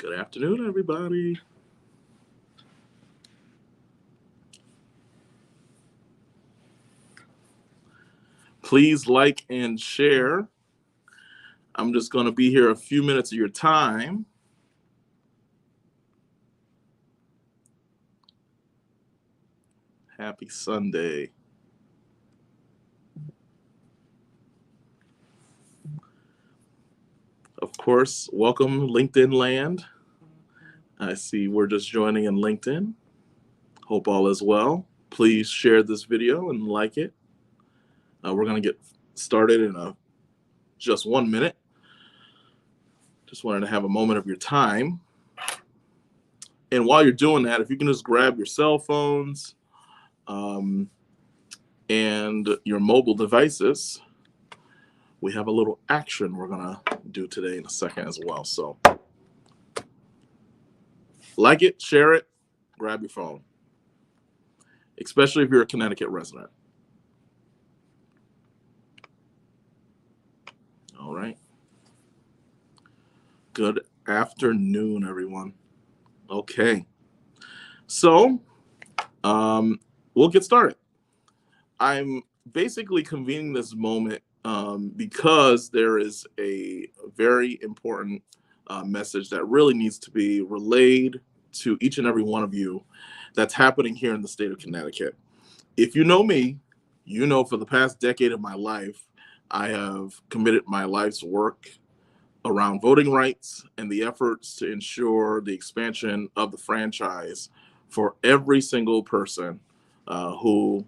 Good afternoon, everybody. Please like and share. I'm just going to be here a few minutes of your time. Happy Sunday. Of course, welcome LinkedIn land. I see we're just joining in LinkedIn. Hope all is well. Please share this video and like it. We're going to get started in just 1 minute. Just wanted to have a moment of your time. And while you're doing that, if you can just grab your cell phones and your mobile devices, we have a little action we're going to do today in a second as well. So like it, share it, grab your phone, especially if you're a Connecticut resident. All right. Good afternoon, everyone. Okay. So we'll get started. I'm basically convening this moment because there is a very important message that really needs to be relayed to each and every one of you that's happening here in the state of Connecticut. If you know me, you know for the past decade of my life, I have committed my life's work around voting rights and the efforts to ensure the expansion of the franchise for every single person who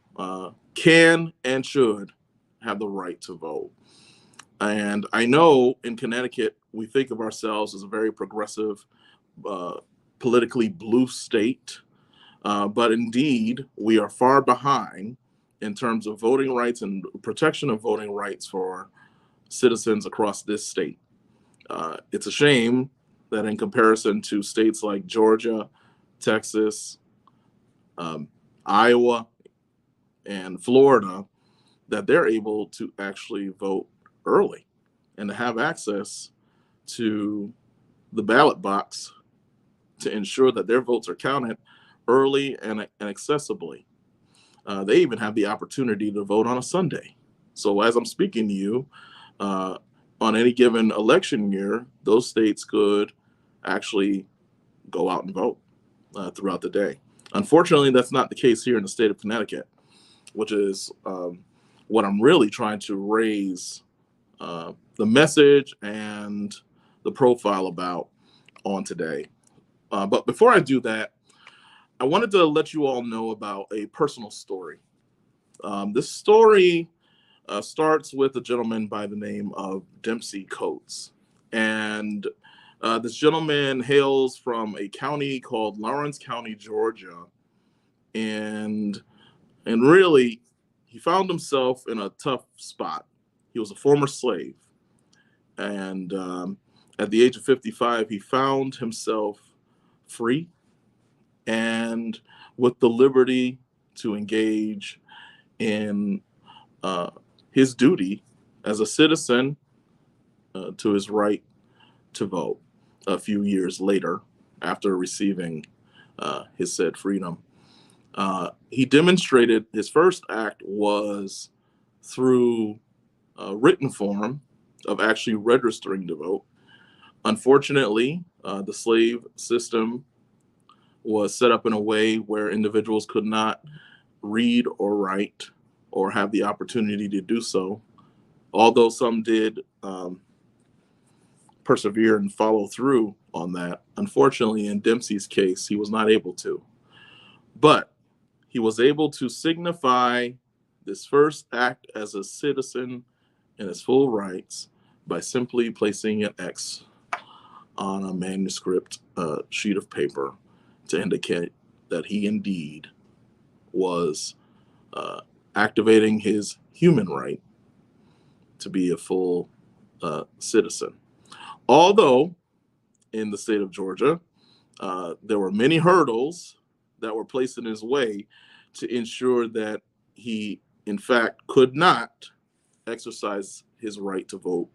can and should have the right to vote. And I know in Connecticut, we think of ourselves as a very progressive, politically blue state. But indeed, we are far behind in terms of voting rights and protection of voting rights for citizens across this state. It's a shame that in comparison to states like Georgia, Texas, Iowa, and Florida, that they're able to actually vote early and to have access to the ballot box to ensure that their votes are counted early and accessibly. They even have the opportunity to vote on a Sunday. So as I'm speaking to you, on any given election year, those states could actually go out and vote throughout the day. Unfortunately, that's not the case here in the state of Connecticut, which is what I'm really trying to raise the message and the profile about on today. But before I do that, I wanted to let you all know about a personal story. This story starts with a gentleman by the name of Dempsey Coates. And this gentleman hails from a county called Lawrence County, Georgia. And really, he found himself in a tough spot. He was a former slave. And at the age of 55, he found himself free and with the liberty to engage in his duty as a citizen to his right to vote a few years later after receiving his said freedom. He demonstrated his first act was through written form of actually registering to vote. Unfortunately, the slave system was set up in a way where individuals could not read or write or have the opportunity to do so. Although some did persevere and follow through on that, unfortunately, in Dempsey's case, he was not able to. But he was able to signify this first act as a citizen in his full rights by simply placing an X on a manuscript sheet of paper to indicate that he indeed was activating his human right to be a full citizen. Although in the state of Georgia, there were many hurdles that were placed in his way to ensure that he, in fact, could not exercise his right to vote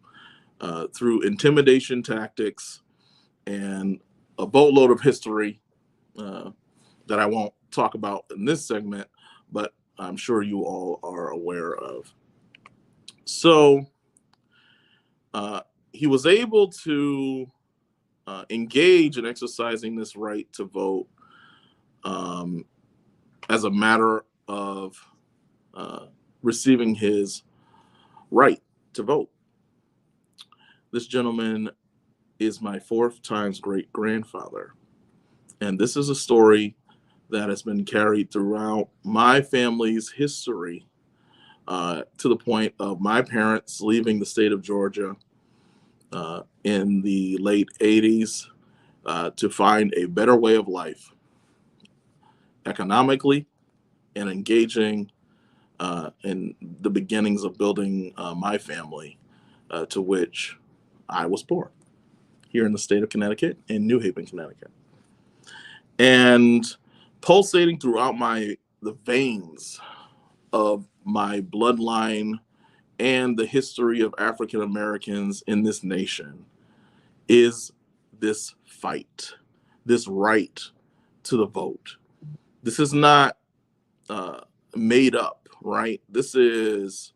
through intimidation tactics and a boatload of history that I won't talk about in this segment, but I'm sure you all are aware of. So he was able to engage in exercising this right to vote as a matter of receiving his right to vote. This gentleman is my 4th times great grandfather. And this is a story that has been carried throughout my family's history to the point of my parents leaving the state of Georgia in the late 80s to find a better way of life economically and engaging in the beginnings of building my family, to which I was born here in the state of Connecticut, in New Haven, Connecticut. And pulsating throughout the veins of my bloodline and the history of African Americans in this nation is this fight, this right to the vote. This is not made up, right? This is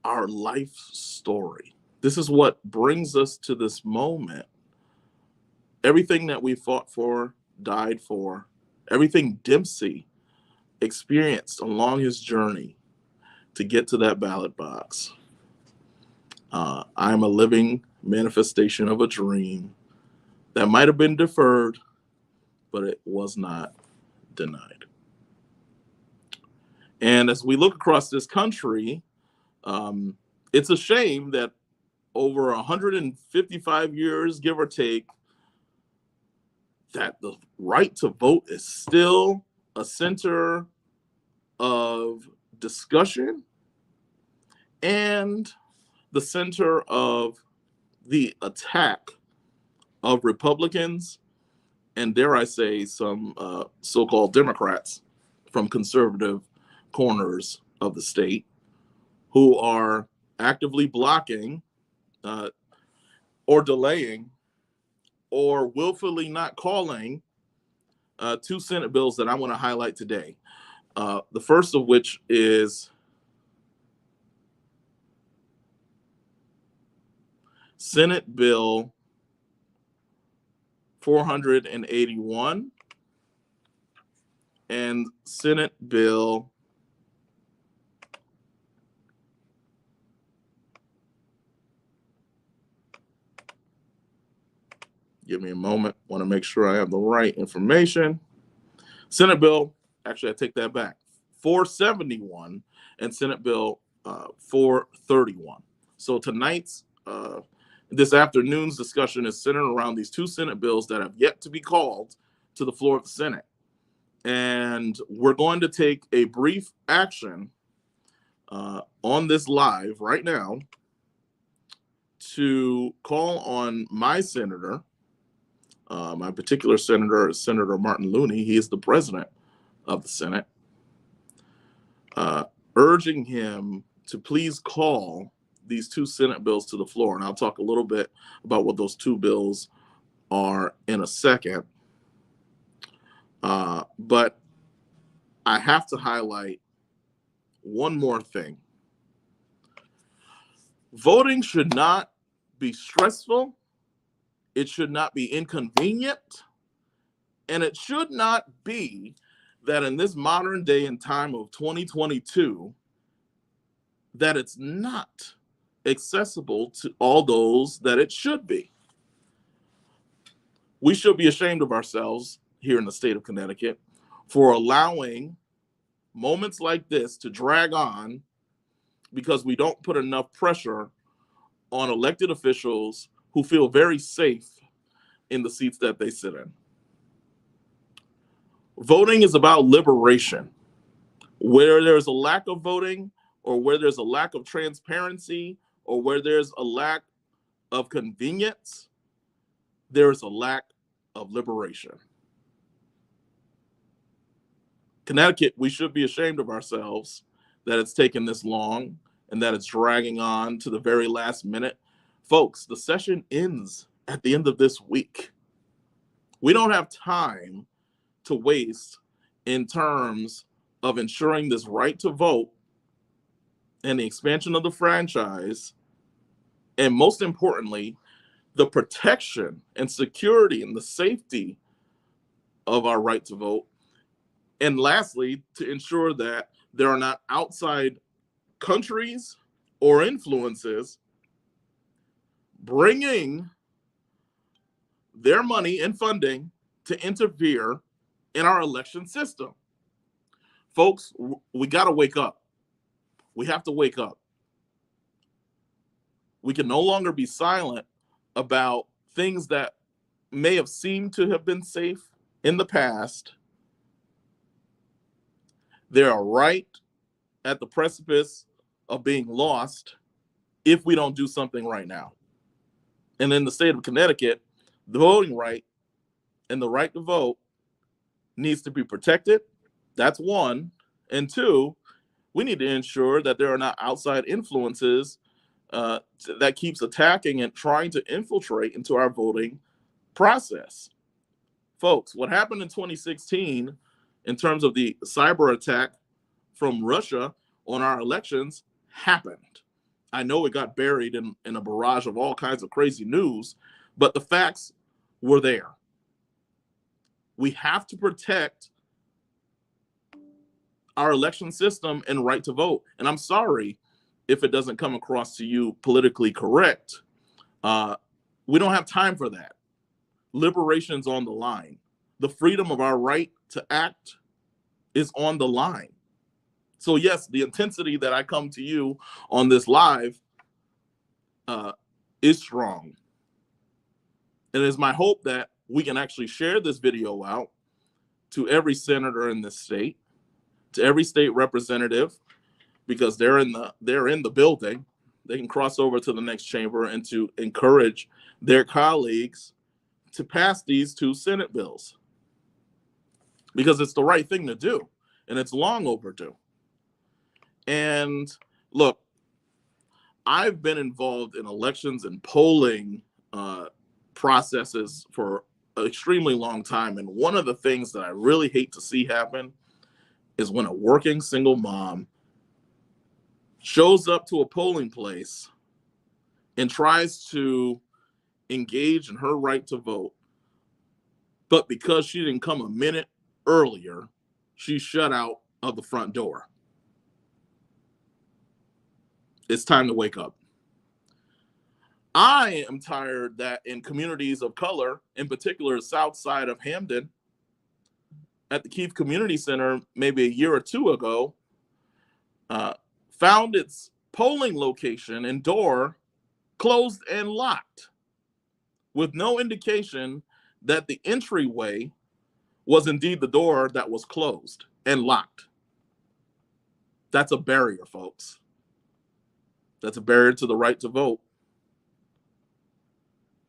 our life story. This is what brings us to this moment. Everything that we fought for, died for, everything Dempsey experienced along his journey to get to that ballot box. I'm a living manifestation of a dream that might have been deferred, but it was not denied. And as we look across this country, it's a shame that over 155 years, give or take, that the right to vote is still a center of discussion and the center of the attack of Republicans and, dare I say, some so-called Democrats from conservative corners of the state who are actively blocking or delaying or willfully not calling 2 Senate bills that I want to highlight today. The first of which is Senate Bill 481 and Senate Bill 471 and Senate Bill 431. So this afternoon's discussion is centered around these 2 Senate bills that have yet to be called to the floor of the Senate. And we're going to take a brief action on this live right now to call on my senator. My particular senator is Senator Martin Looney. He is the president of the Senate, urging him to please call these 2 Senate bills to the floor. And I'll talk a little bit about what those 2 bills are in a second. But I have to highlight one more thing. Voting should not be stressful. It should not be inconvenient. And it should not be that in this modern day and time of 2022, that it's not accessible to all those that it should be. We should be ashamed of ourselves here in the state of Connecticut for allowing moments like this to drag on because we don't put enough pressure on elected officials who feel very safe in the seats that they sit in. Voting is about liberation. Where there's a lack of voting, or where there's a lack of transparency, or where there's a lack of convenience, there is a lack of liberation. Connecticut, we should be ashamed of ourselves that it's taken this long and that it's dragging on to the very last minute. Folks, the session ends at the end of this week. We don't have time to waste in terms of ensuring this right to vote and the expansion of the franchise, and most importantly, the protection and security and the safety of our right to vote. And lastly, to ensure that there are not outside countries or influences bringing their money and funding to interfere in our election system. Folks, we got to wake up. We have to wake up. We can no longer be silent about things that may have seemed to have been safe in the past. They are right at the precipice of being lost if we don't do something right now. And in the state of Connecticut, the voting right and the right to vote needs to be protected. That's one. And two, we need to ensure that there are not outside influences that keeps attacking and trying to infiltrate into our voting process. Folks, what happened in 2016 in terms of the cyber attack from Russia on our elections happened. I know it got buried in a barrage of all kinds of crazy news, but the facts were there. We have to protect our election system and right to vote. And I'm sorry if it doesn't come across to you politically correct. We don't have time for that. Liberation's on the line. The freedom of our right to act is on the line. So yes, the intensity that I come to you on this live is strong. And it's my hope that we can actually share this video out to every senator in this state, to every state representative, because they're in the building. They can cross over to the next chamber and to encourage their colleagues to pass these two Senate bills, because it's the right thing to do, and it's long overdue. And look, I've been involved in elections and polling processes for an extremely long time. And one of the things that I really hate to see happen is when a working single mom shows up to a polling place and tries to engage in her right to vote, but because she didn't come a minute earlier, she's shut out of the front door. It's time to wake up. I am tired that in communities of color, in particular the south side of Hamden, at the Keith Community Center maybe a year or two ago, found its polling location and door closed and locked, with no indication that the entryway was indeed the door that was closed and locked. That's a barrier, folks. That's a barrier to the right to vote.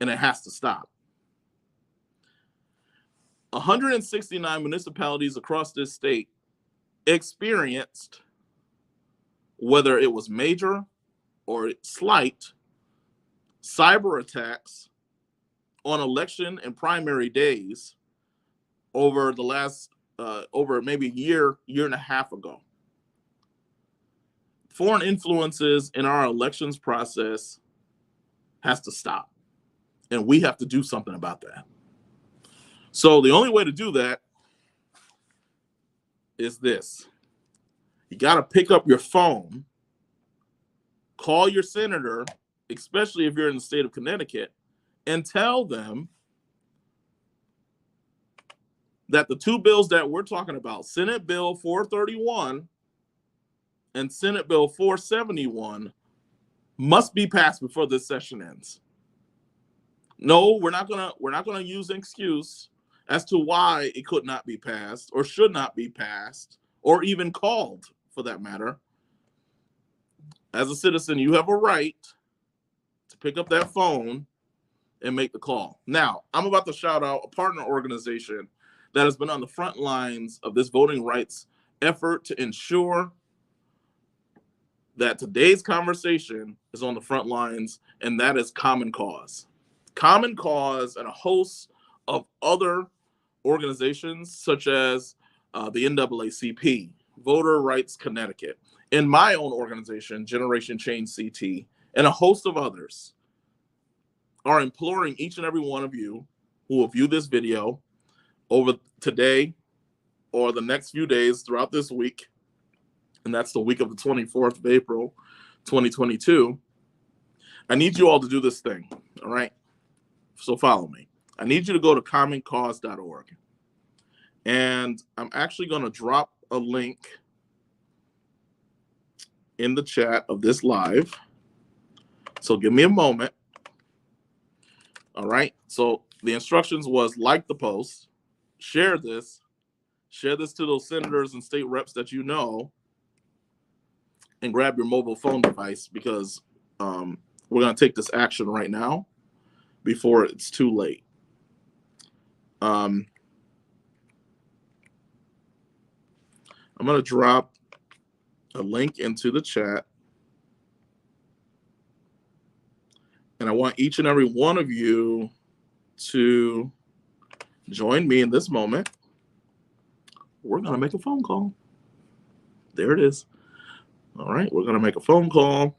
And it has to stop. 169 municipalities across this state experienced, whether it was major or slight, cyber attacks on election and primary days over the last, over maybe a year and a half ago. Foreign influences in our elections process has to stop. And we have to do something about that. So the only way to do that is this. You got to pick up your phone, call your senator, especially if you're in the state of Connecticut, and tell them that the two bills that we're talking about, Senate Bill 431 and Senate Bill 471, must be passed before this session ends. No, we're not gonna use an excuse as to why it could not be passed or should not be passed or even called, for that matter. As a citizen, you have a right to pick up that phone and make the call. Now, I'm about to shout out a partner organization that has been on the front lines of this voting rights effort to ensure that today's conversation is on the front lines, and that is Common Cause. Common Cause and a host of other organizations such as the NAACP, Voter Rights Connecticut, and my own organization, Generation Change CT, and a host of others are imploring each and every one of you who will view this video over today or the next few days throughout this week, and that's the week of the 24th of April, 2022. I need you all to do this thing, all right? So follow me. I need you to go to commoncause.org. And I'm actually going to drop a link in the chat of this live. So give me a moment. All right. So the instructions was like the post, share this to those senators and state reps that you know, and grab your mobile phone device because we're going to take this action right now before it's too late. I'm going to drop a link into the chat. And I want each and every one of you to join me in this moment. We're going to make a phone call. There it is. All right, we're going to make a phone call.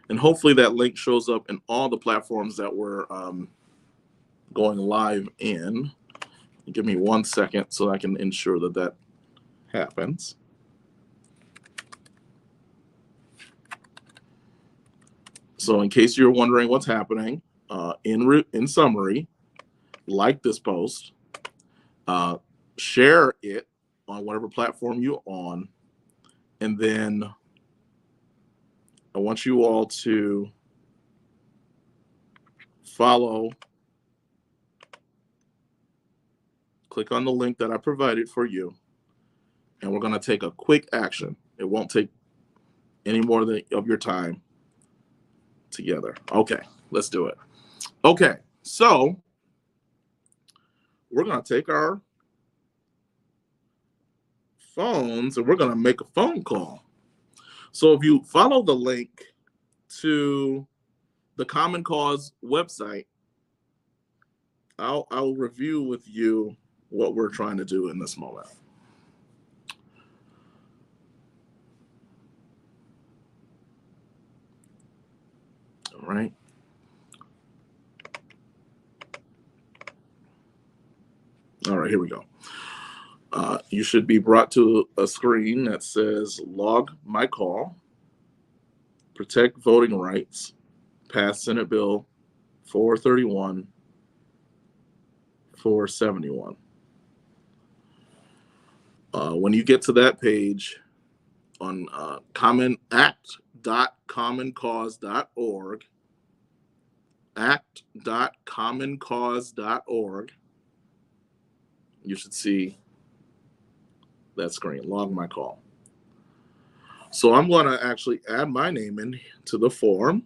And hopefully that link shows up in all the platforms that we're going live in. Give me 1 second so I can ensure that that happens. So in case you're wondering what's happening, in summary, like this post, share it on whatever platform you're on, and then I want you all to follow, click on the link that I provided for you, and we're going to take a quick action. It won't take any more of your time together. Okay, let's do it. Okay, so we're going to take our phones and we're going to make a phone call. So if you follow the link to the Common Cause website, I'll review with you what we're trying to do in this moment. All right. All right, here we go. You should be brought to a screen that says log my call, protect voting rights, pass Senate Bill 431, 471. When you get to that page on act.commoncause.org, act.commoncause.org, you should see that screen, log my call. So I'm going to actually add my name in to the form.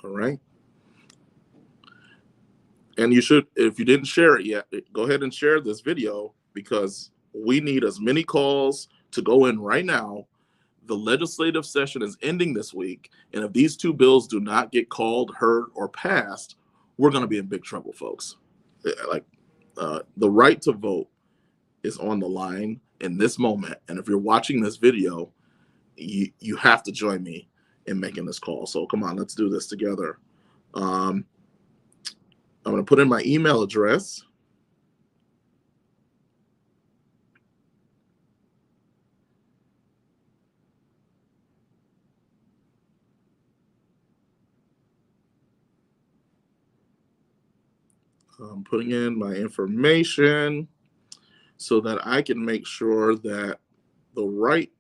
All right. And you should, if you didn't share it yet, go ahead and share this video because we need as many calls to go in right now. The legislative session is ending this week. And if these two bills do not get called, heard, or passed, we're going to be in big trouble, folks. Like the right to vote is on the line in this moment. And if you're watching this video, you have to join me in making this call. So come on, let's do this together. I'm going to put in my email address. I'm putting in my information so that I can make sure that the right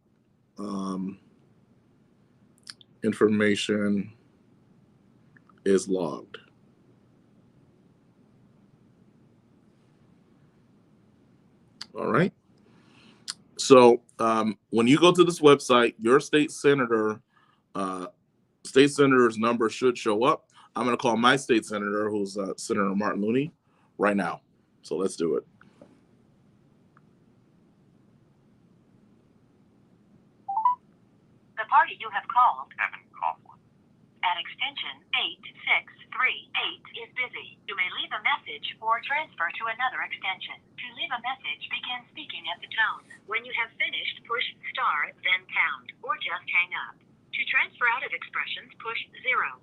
information is logged. All right. So when you go to this website, your state senator's number should show up. I'm going to call my state senator, who's Senator Martin Looney, right now. So let's do it. The party you have called, Kevin Coughlin, at extension 8638 is busy. You may leave a message or transfer to another extension. To leave a message, begin speaking at the tone. When you have finished, push star, then pound, or just hang up. To transfer out of expressions, push 0.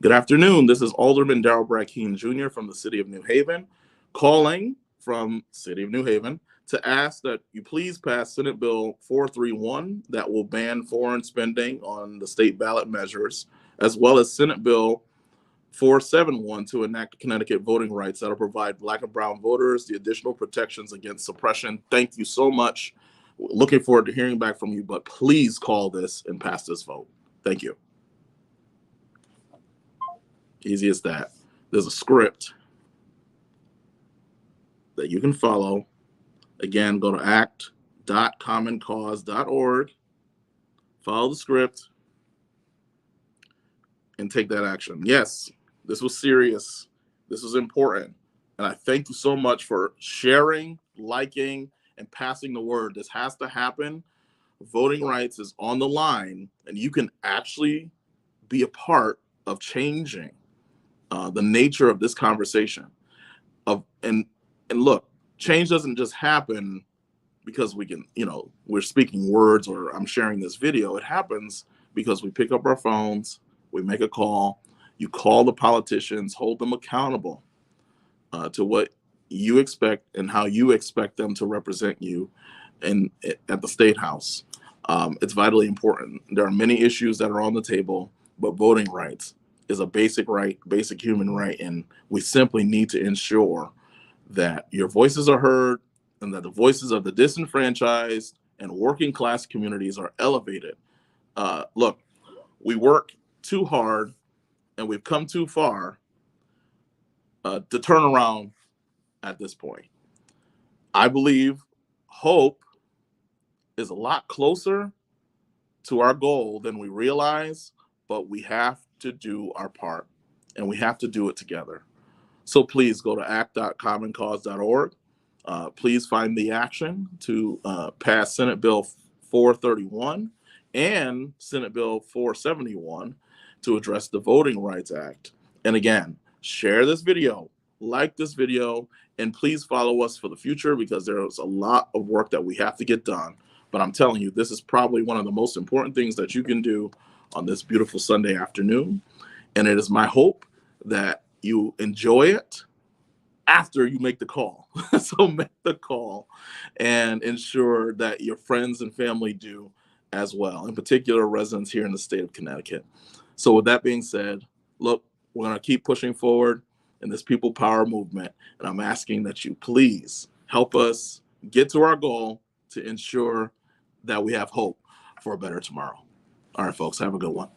Good afternoon. This is Alderman Alder Brackeen Jr. from the City of New Haven, calling from City of New Haven to ask that you please pass Senate Bill 431 that will ban foreign spending on the state ballot measures, as well as Senate Bill 471 to enact Connecticut Voting Rights that will provide Black and brown voters the additional protections against suppression. Thank you so much. Looking forward to hearing back from you, but please call this and pass this vote. Thank you. Easy as that. There's a script that you can follow. Again, go to act.commoncause.org, follow the script, and take that action. Yes, this was serious. This was important. And I thank you so much for sharing, liking, and passing the word. This has to happen. Voting rights is on the line, and you can actually be a part of changing the nature of this conversation. And look, change doesn't just happen because we can, we're speaking words or I'm sharing this video. It happens because we pick up our phones, we make a call, you call the politicians, hold them accountable to what you expect and how you expect them to represent you at the State House. It's vitally important. There are many issues that are on the table, but voting rights is a basic right, basic human right, and we simply need to ensure that your voices are heard and that the voices of the disenfranchised and working class communities are elevated. Look, we work too hard and we've come too far to turn around at this point. I believe hope is a lot closer to our goal than we realize, but we have to do our part and we have to do it together. So please go to act.commoncause.org. Please find the action to pass Senate Bill 431 and Senate Bill 471 to address the Voting Rights Act. And again, share this video, like this video, and please follow us for the future because there's a lot of work that we have to get done. But I'm telling you, this is probably one of the most important things that you can do on this beautiful Sunday afternoon. And it is my hope that you enjoy it after you make the call. So make the call and ensure that your friends and family do as well, in particular residents here in the state of Connecticut. So with that being said, look, we're going to keep pushing forward in this people power movement. And I'm asking that you please help us get to our goal to ensure that we have hope for a better tomorrow. All right, folks, have a good one.